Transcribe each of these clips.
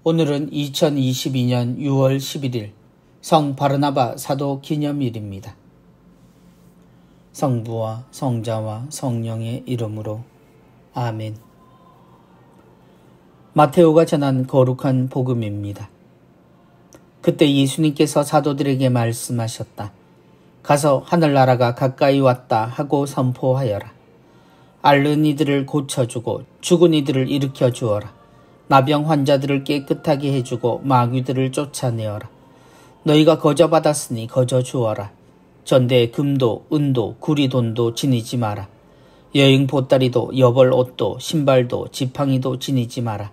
오늘은 2022년 6월 11일 성 바르나바 사도 기념일입니다. 성부와 성자와 성령의 이름으로 아멘. 마테오가 전한 거룩한 복음입니다. 그때 예수님께서 사도들에게 말씀하셨다. 가서 하늘나라가 가까이 왔다 하고 선포하여라. 앓는 이들을 고쳐주고 죽은 이들을 일으켜 주어라. 나병 환자들을 깨끗하게 해주고 마귀들을 쫓아내어라. 너희가 거저 받았으니 거저 주어라. 전대에 금도 은도 구리돈도 지니지 마라. 여행 보따리도 여벌 옷도 신발도 지팡이도 지니지 마라.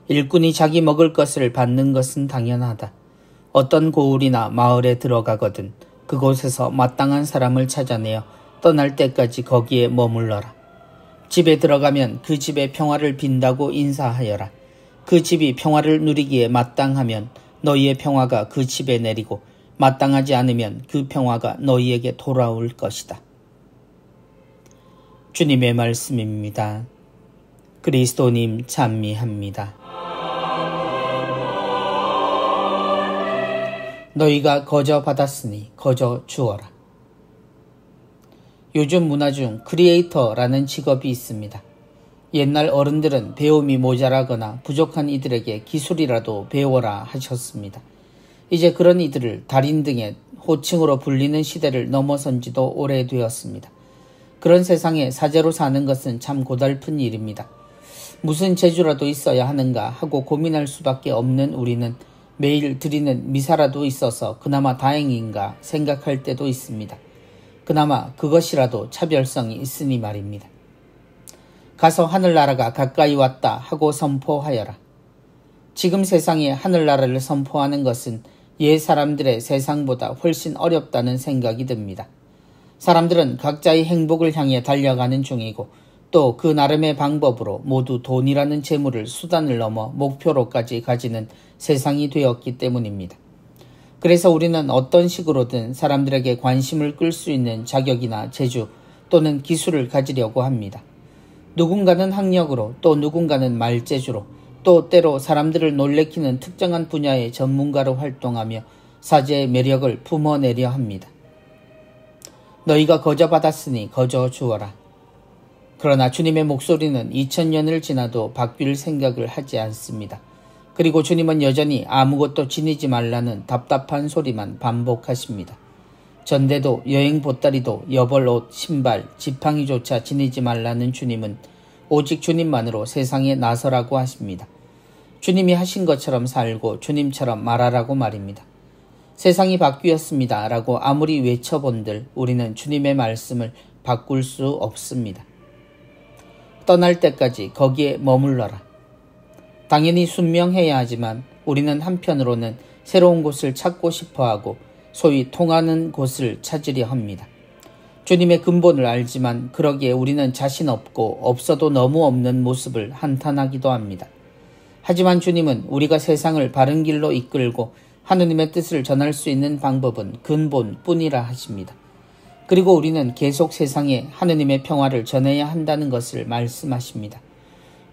일꾼이 자기 먹을 것을 받는 것은 당연하다. 어떤 고을이나 마을에 들어가거든 그곳에서 마땅한 사람을 찾아내어 떠날 때까지 거기에 머물러라. 집에 들어가면 그 집에 평화를 빈다고 인사하여라. 그 집이 평화를 누리기에 마땅하면 너희의 평화가 그 집에 내리고 마땅하지 않으면 그 평화가 너희에게 돌아올 것이다. 주님의 말씀입니다. 그리스도님 찬미합니다. 너희가 거저 받았으니 거저 주어라. 요즘 문화 중 크리에이터라는 직업이 있습니다. 옛날 어른들은 배움이 모자라거나 부족한 이들에게 기술이라도 배워라 하셨습니다. 이제 그런 이들을 달인 등의 호칭으로 불리는 시대를 넘어선 지도 오래되었습니다. 그런 세상에 사제로 사는 것은 참 고달픈 일입니다. 무슨 재주라도 있어야 하는가 하고 고민할 수밖에 없는 우리는 매일 드리는 미사라도 있어서 그나마 다행인가 생각할 때도 있습니다. 그나마 그것이라도 차별성이 있으니 말입니다. 가서 하늘나라가 가까이 왔다 하고 선포하여라. 지금 세상에 하늘나라를 선포하는 것은 옛 사람들의 세상보다 훨씬 어렵다는 생각이 듭니다. 사람들은 각자의 행복을 향해 달려가는 중이고 또 그 나름의 방법으로 모두 돈이라는 재물을 수단을 넘어 목표로까지 가지는 세상이 되었기 때문입니다. 그래서 우리는 어떤 식으로든 사람들에게 관심을 끌 수 있는 자격이나 재주 또는 기술을 가지려고 합니다. 누군가는 학력으로 또 누군가는 말재주로 또 때로 사람들을 놀래키는 특정한 분야의 전문가로 활동하며 사제의 매력을 품어내려 합니다. 너희가 거저 받았으니 거저 주어라. 그러나 주님의 목소리는 2000년을 지나도 바뀔 생각을 하지 않습니다. 그리고 주님은 여전히 아무것도 지니지 말라는 답답한 소리만 반복하십니다. 전대도 여행 보따리도 여벌 옷, 신발, 지팡이조차 지니지 말라는 주님은 오직 주님만으로 세상에 나서라고 하십니다. 주님이 하신 것처럼 살고 주님처럼 말하라고 말입니다. 세상이 바뀌었습니다 라고 아무리 외쳐본들 우리는 주님의 말씀을 바꿀 수 없습니다. 떠날 때까지 거기에 머물러라. 당연히 순명해야 하지만 우리는 한편으로는 새로운 곳을 찾고 싶어하고 소위 통하는 곳을 찾으려 합니다. 주님의 근본을 알지만 그러기에 우리는 자신 없고 없어도 너무 없는 모습을 한탄하기도 합니다. 하지만 주님은 우리가 세상을 바른 길로 이끌고 하느님의 뜻을 전할 수 있는 방법은 근본뿐이라 하십니다. 그리고 우리는 계속 세상에 하느님의 평화를 전해야 한다는 것을 말씀하십니다.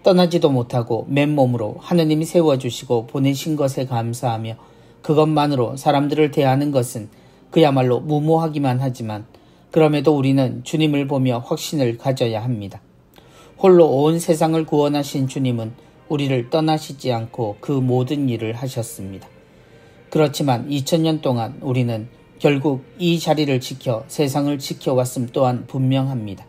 떠나지도 못하고 맨몸으로 하느님이 세워주시고 보내신 것에 감사하며 그것만으로 사람들을 대하는 것은 그야말로 무모하기만 하지만 그럼에도 우리는 주님을 보며 확신을 가져야 합니다. 홀로 온 세상을 구원하신 주님은 우리를 떠나시지 않고 그 모든 일을 하셨습니다. 그렇지만 2000년 동안 우리는 결국 이 자리를 지켜 세상을 지켜왔음 또한 분명합니다.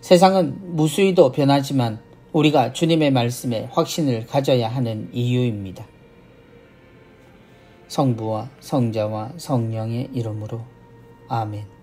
세상은 무수히도 변하지만 우리가 주님의 말씀에 확신을 가져야 하는 이유입니다. 성부와 성자와 성령의 이름으로 아멘.